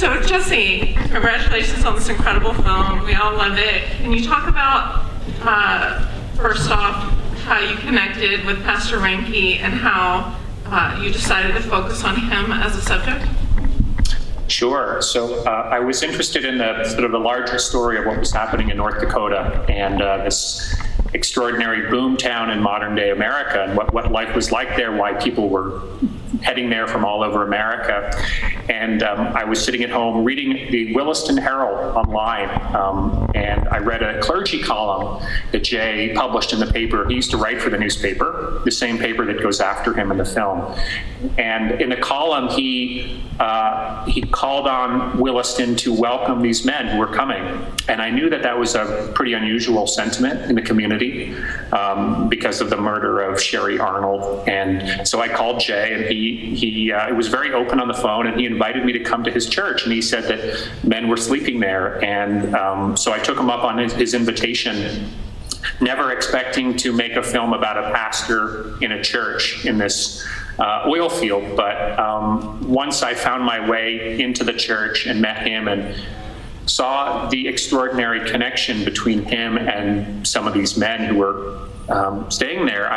So Jesse, congratulations on this incredible film. We all love it. Can you talk about, first off, how you connected with Pastor Ranke and how you decided to focus on him as a subject? Sure. So I was interested in the sort of the larger story of what was happening in North Dakota and this extraordinary boom town in modern day America, and what life was like there, why people were heading there from all over America. And I was sitting at home reading the Williston Herald online, and I read a clergy column that Jay published in the paper. He used to write for the newspaper, the same paper that goes after him in the film. And in the column, he called on Williston to welcome these men who were coming. And I knew that that was a pretty unusual sentiment in the community because of the murder of Sherry Arnold. And so I called Jay, and he was very open on the phone, and he invited me to come to his church. And he said that men were sleeping there. And so I took him up on his invitation, never expecting to make a film about a pastor in a church in this oil field. But once I found my way into the church and met him and saw the extraordinary connection between him and some of these men who were staying there,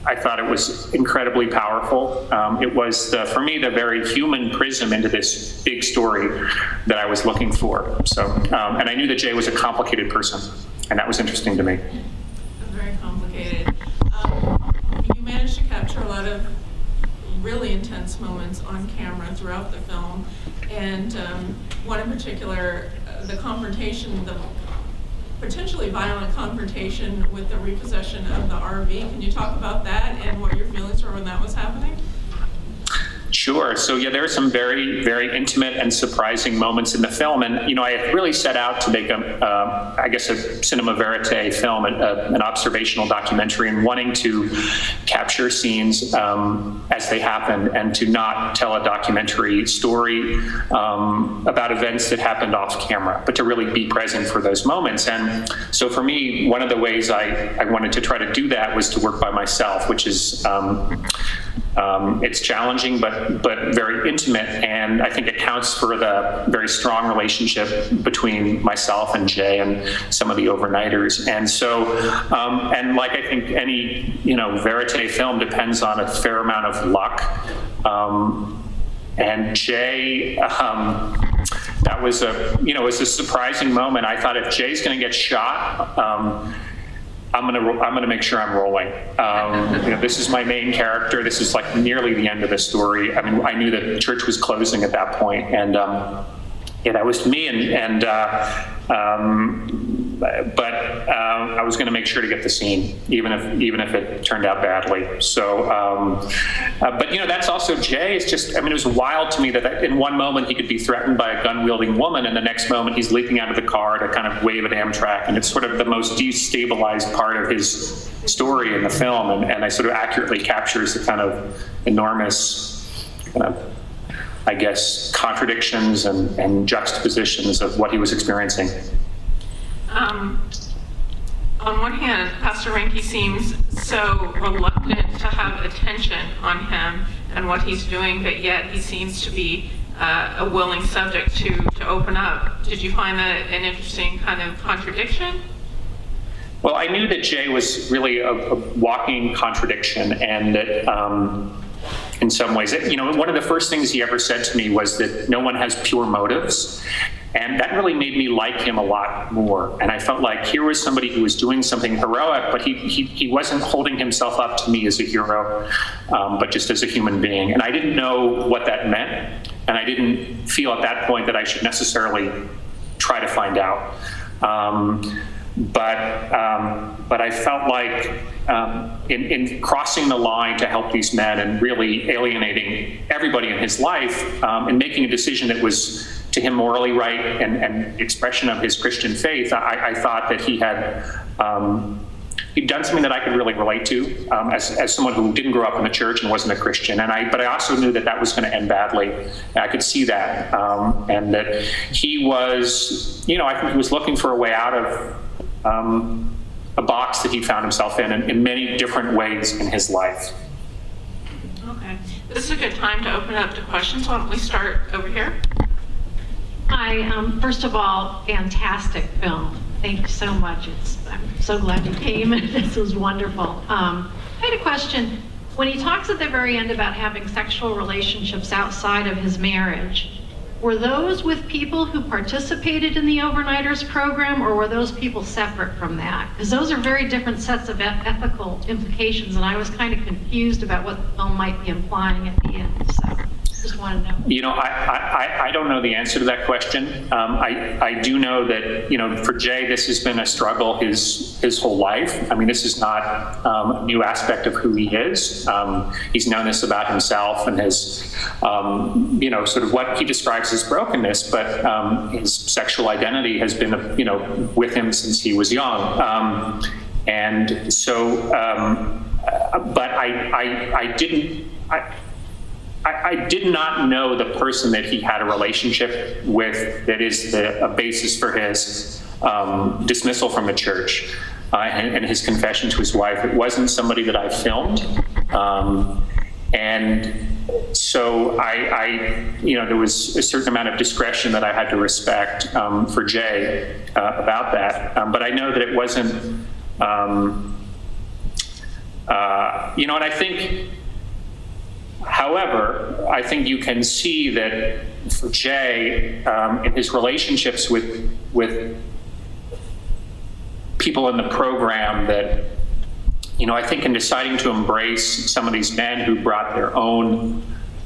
I thought it was incredibly powerful. It was, for me, the very human prism into this big story that I was looking for. So, and I knew that Jay was a complicated person, and that was interesting to me. Very complicated. You managed to capture a lot of really intense moments on camera throughout the film, and one in particular, the confrontation, the potentially violent confrontation with the repossession of the RV. Can you talk about that and what your feelings were when that was happening? Sure. So yeah, there are some very, very intimate and surprising moments in the film. And, you know, I had really set out to make I guess a cinema verite film, an observational documentary, and wanting to capture scenes as they happened, and to not tell a documentary story about events that happened off camera, but to really be present for those moments. And so for me, one of the ways I wanted to try to do that was to work by myself, which is it's challenging, but very intimate, and I think it counts for the very strong relationship between myself and Jay and some of the overnighters. And so, and like I think any verite film depends on a fair amount of luck. And Jay, that was it was a surprising moment. I thought, if Jay's going to get shot, I'm gonna make sure I'm rolling. This is my main character. This is like nearly the end of the story. I mean, I knew that the church was closing at that point, and that was me. But I was going to make sure to get the scene, even if it turned out badly. So, but that's also Jay. It's just, it was wild to me that in one moment he could be threatened by a gun-wielding woman, and the next moment he's leaping out of the car to kind of wave at Amtrak, and it's sort of the most destabilized part of his story in the film, and I sort of accurately captures the kind of enormous kind of, I guess, contradictions and juxtapositions of what he was experiencing. On one hand, Pastor Ranke seems so reluctant to have attention on him and what he's doing, but yet he seems to be a willing subject to open up. Did you find that an interesting kind of contradiction? Well, I knew that Jay was really a walking contradiction, and that in some ways, one of the first things he ever said to me was that no one has pure motives. And that really made me like him a lot more. And I felt like here was somebody who was doing something heroic, but he wasn't holding himself up to me as a hero, but just as a human being. And I didn't know what that meant. And I didn't feel at that point that I should necessarily try to find out. But I felt like in crossing the line to help these men and really alienating everybody in his life, and making a decision that was to him morally right and expression of his Christian faith, I thought that he'd done something that I could really relate to as someone who didn't grow up in the church and wasn't a Christian. But I also knew that was going to end badly. I could see that, and that he was, I think he was looking for a way out of a box that he found himself in many different ways in his life. Okay. This is a good time to open it up to questions. Why don't we start over here? Hi, first of all, fantastic film. Thank you so much. I'm so glad you came. This was wonderful. I had a question. When he talks at the very end about having sexual relationships outside of his marriage, were those with people who participated in the Overnighters program, or were those people separate from that? Because those are very different sets of ethical implications, and I was kind of confused about what the film might be implying at the end. So just want to know. You know, I don't know the answer to that question. I do know that, you know, for Jay, this has been a struggle his whole life. I mean, this is not a new aspect of who he is. He's known this about himself and his, you know, sort of what he describes as brokenness, but his sexual identity has been, you know, with him since he was young. And so, but I did not know the person that he had a relationship with that is a basis for his dismissal from the church and his confession to his wife. It wasn't somebody that I filmed. And so you know, there was a certain amount of discretion that I had to respect for Jay about that. But I know that it wasn't, you know, and I think, however, I think you can see that for Jay, in his relationships with people in the program, that, you know, I think in deciding to embrace some of these men who brought their own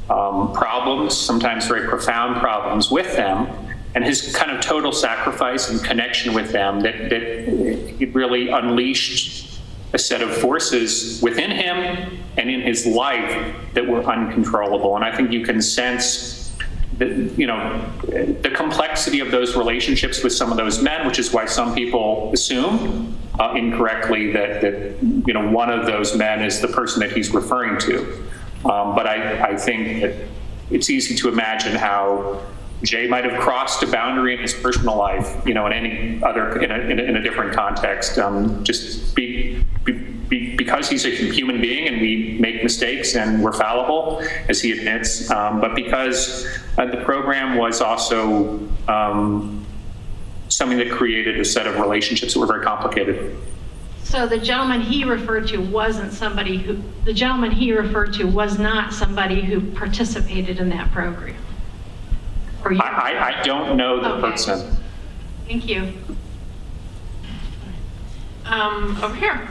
problems, sometimes very profound problems with them, and his kind of total sacrifice and connection with them, that it really unleashed a set of forces within him and in his life that were uncontrollable. And I think you can sense that, you know, the complexity of those relationships with some of those men, which is why some people assume incorrectly that you know, one of those men is the person that he's referring to. But I think that it's easy to imagine how Jay might have crossed a boundary in his personal life, you know, in any other, in a different context, just because he's a human being and we make mistakes and we're fallible, as he admits, but because the program was also something that created a set of relationships that were very complicated. So the gentleman he referred to wasn't somebody who, the gentleman he referred to was not somebody who participated in that program? Or you? I don't know the person. Thank you. Over here.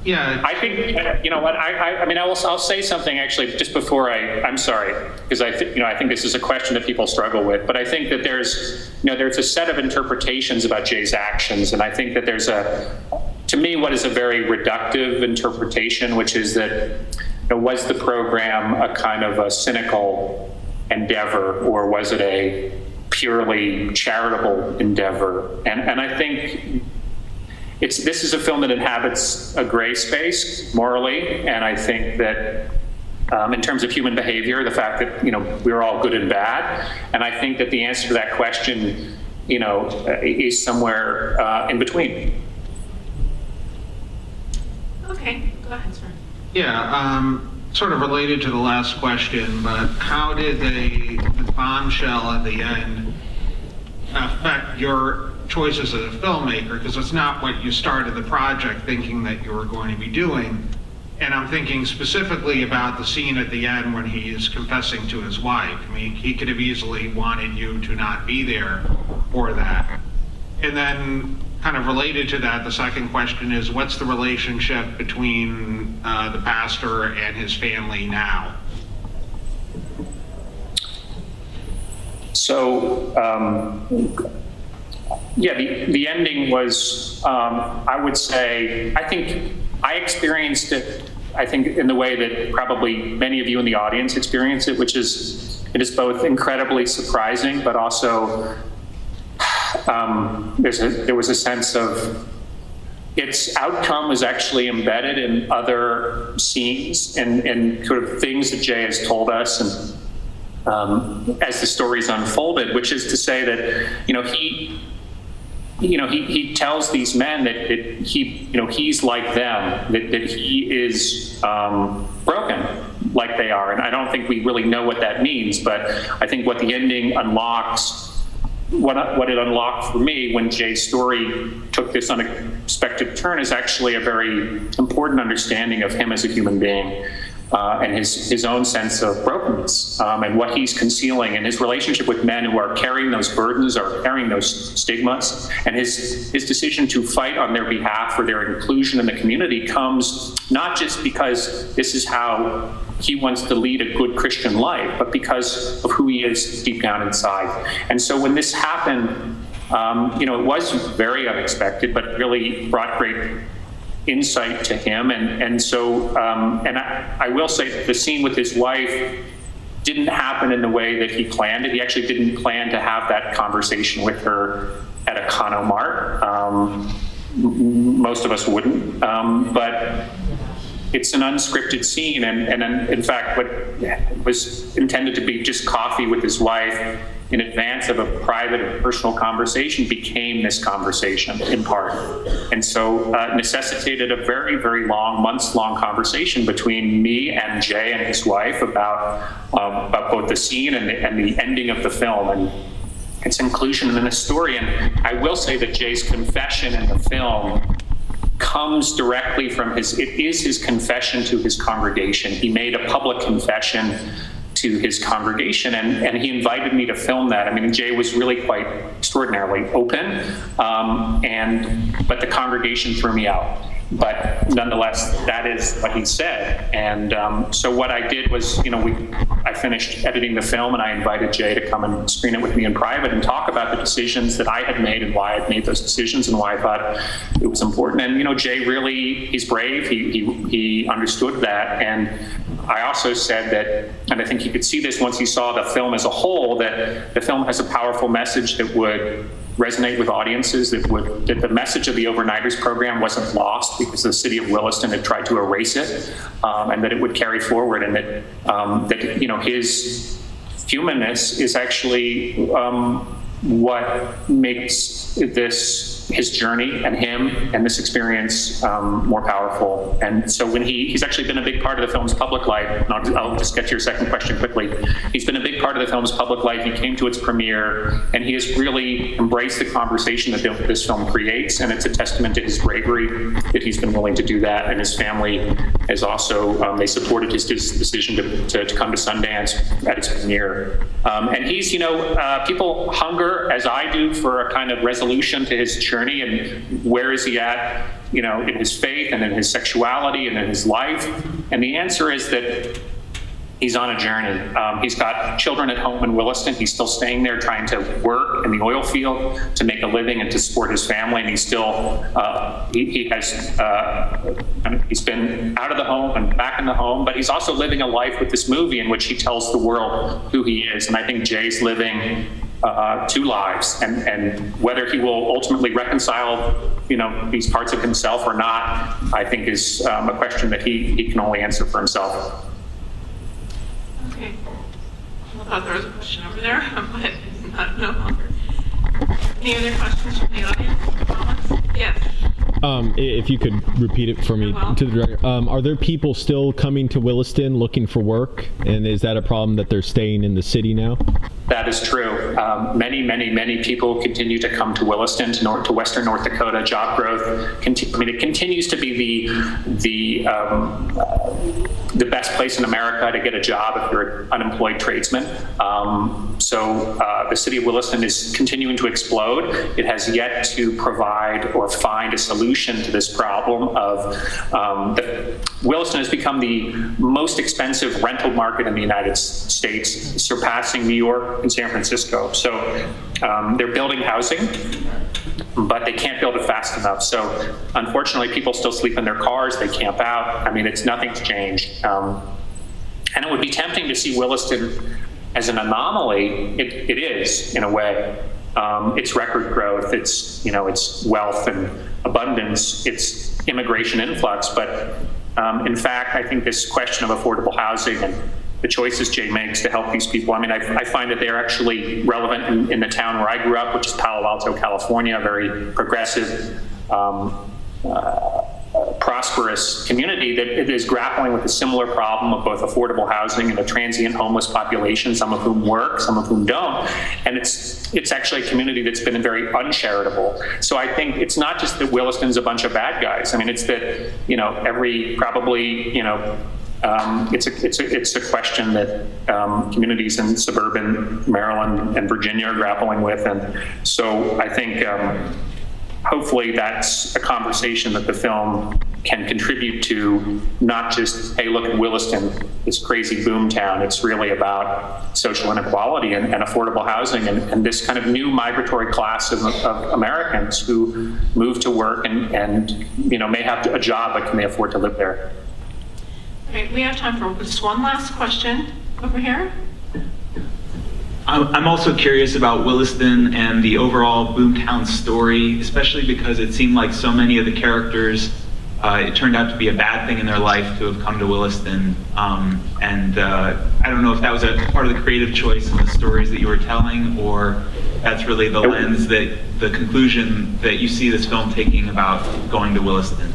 Yeah. I think, you know what, I mean, I'll say something actually just before I'm sorry, because I think this is a question that people struggle with, but I think that there's a set of interpretations about Jay's actions, and I think that there's to me, what is a very reductive interpretation, which is that, you know, was the program a kind of a cynical endeavor, or was it a purely charitable endeavor? And I think this is a film that inhabits a gray space morally, and I think that in terms of human behavior, the fact that, you know, we're all good and bad, and I think that the answer to that question, you know, is somewhere in between. Okay, go ahead, sir. Yeah, sort of related to the last question, but how did the bombshell at the end affect your choices as a filmmaker? Because it's not what you started the project thinking that you were going to be doing. And I'm thinking specifically about the scene at the end when he is confessing to his wife. I mean, he could have easily wanted you to not be there for that. And then kind of related to that, the second question is, what's the relationship between the pastor and his family now? So, yeah, the ending was, I would say, I think I experienced it, I think, in the way that probably many of you in the audience experienced it, which is, it is both incredibly surprising, but also there was a sense of its outcome was actually embedded in other scenes and sort of things that Jay has told us, and as the stories unfolded, which is to say that, he tells these men that he's like them, that he is broken, like they are. And I don't think we really know what that means, but I think what the ending unlocks, what it unlocked for me when Jay's story took this unexpected turn, is actually a very important understanding of him as a human being, and his own sense of brokenness, and what he's concealing, and his relationship with men who are carrying those burdens, or carrying those stigmas, and his decision to fight on their behalf for their inclusion in the community comes not just because this is how he wants to lead a good Christian life, but because of who he is deep down inside. And so when this happened, it was very unexpected, but really brought great insight to him. And so I will say that the scene with his wife didn't happen in the way that he planned it. He actually didn't plan to have that conversation with her at a Econo Mart. Most of us wouldn't, but it's an unscripted scene, and in fact, what was intended to be just coffee with his wife in advance of a private and personal conversation became this conversation in part. And so necessitated a very, very long, months-long conversation between me and Jay and his wife about both the scene and the ending of the film and its inclusion in the story. And I will say that Jay's confession in the film comes directly from it is his confession to his congregation. He made a public confession to his congregation, and he invited me to film that. I mean, Jay was really quite extraordinarily open, but the congregation threw me out. But nonetheless, that is what he said. And so what I did was, I finished editing the film, and I invited Jay to come and screen it with me in private and talk about the decisions that I had made and why I'd made those decisions and why I thought it was important. And, Jay really, he's brave. He understood that. And I also said that, and I think he could see this once he saw the film as a whole, that the film has a powerful message that would resonate with audiences, that the message of the Overnighters program wasn't lost because the city of Williston had tried to erase it, and that it would carry forward, and that his humanness is actually what makes his journey and him and this experience more powerful. And so when he's actually been a big part of the film's public life, and I'll just get to your second question quickly. He's been a big part of the film's public life. He came to its premiere, and he has really embraced the conversation that this film creates, and it's a testament to his bravery that he's been willing to do that. And his family has also, they supported his decision to come to Sundance at its premiere. And he's, people hunger, as I do, for a kind of resolution to his journey, and where is he at, in his faith and in his sexuality and in his life. And the answer is that he's on a journey. He's got children at home in Williston. He's still staying there, trying to work in the oil field to make a living and to support his family. And he's still, he's been out of the home and back in the home, but he's also living a life with this movie in which he tells the world who he is. And I think Jay's living two lives, and whether he will ultimately reconcile, these parts of himself or not, I think is a question that he can only answer for himself. Okay. I thought there was a question over there, but not no longer. Any other questions from the audience? Comments? Yes. If you could repeat it for me to the director. Are there people still coming to Williston looking for work? And is that a problem that they're staying in the city now? That is true. Many people continue to come to Williston, to Western North Dakota. Job growth, it continues to be the best place in America to get a job if you're an unemployed tradesman. So the city of Williston is continuing to explode. It has yet to provide or find a solution to this problem of Williston has become the most expensive rental market in the United States, surpassing New York and San Francisco. So they're building housing, but they can't build it fast enough. So unfortunately, people still sleep in their cars, they camp out. I mean, nothing's changed. And it would be tempting to see Williston as an anomaly. It is, in a way. It's record growth, it's wealth and abundance, it's immigration influx. But in fact, I think this question of affordable housing and the choices Jay makes to help these people, I find that they're actually relevant in the town where I grew up, which is Palo Alto, California, a very progressive prosperous community that is grappling with a similar problem of both affordable housing and a transient homeless population, some of whom work, some of whom don't. And it's actually a community that's been very uncharitable. So I think it's not just that Williston's a bunch of bad guys. I mean, it's that, it's a question that communities in suburban Maryland and Virginia are grappling with. And so I think hopefully that's a conversation that the film can contribute to, not just, hey, look at Williston, this crazy boom town. It's really about social inequality and affordable housing and this kind of new migratory class of Americans who move to work and may have a job, but can they afford to live there? All right, we have time for just one last question over here. I'm also curious about Williston and the overall boomtown story, especially because it seemed like so many of the characters, it turned out to be a bad thing in their life to have come to Williston. I don't know if that was a part of the creative choice in the stories that you were telling, or that's really the lens that the conclusion that you see this film taking about going to Williston.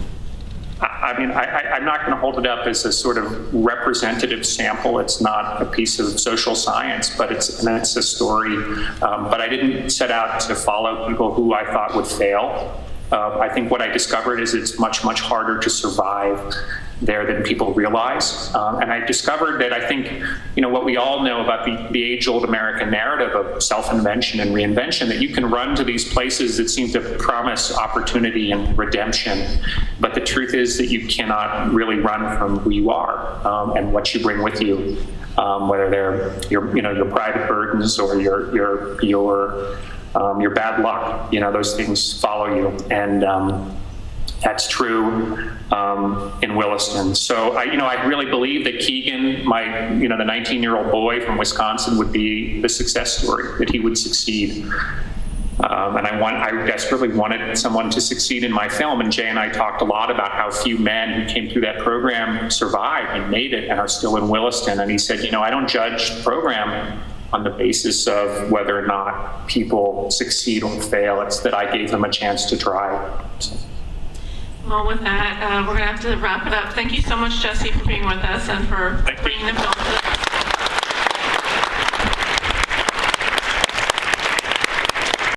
I mean, I'm not going to hold it up as a sort of representative sample. It's not a piece of social science, but it's a story. But I didn't set out to follow people who I thought would fail. I think what I discovered is it's much, much harder to survive there than people realize. And I discovered that I think, what we all know about the age-old American narrative of self-invention and reinvention, that you can run to these places that seem to promise opportunity and redemption. But the truth is that you cannot really run from who you are and what you bring with you, whether they're your private burdens or your bad luck. Those things follow you. And that's true in Williston. So I really believe that Keegan, the 19-year-old boy from Wisconsin, would be the success story, that he would succeed. And I desperately wanted someone to succeed in my film. And Jay and I talked a lot about how few men who came through that program survived and made it and are still in Williston. And he said, I don't judge the program on the basis of whether or not people succeed or fail. It's that I gave them a chance to try. So. Well, with that, we're going to have to wrap it up. Thank you so much, Jesse, for being with us and for bringing the film to the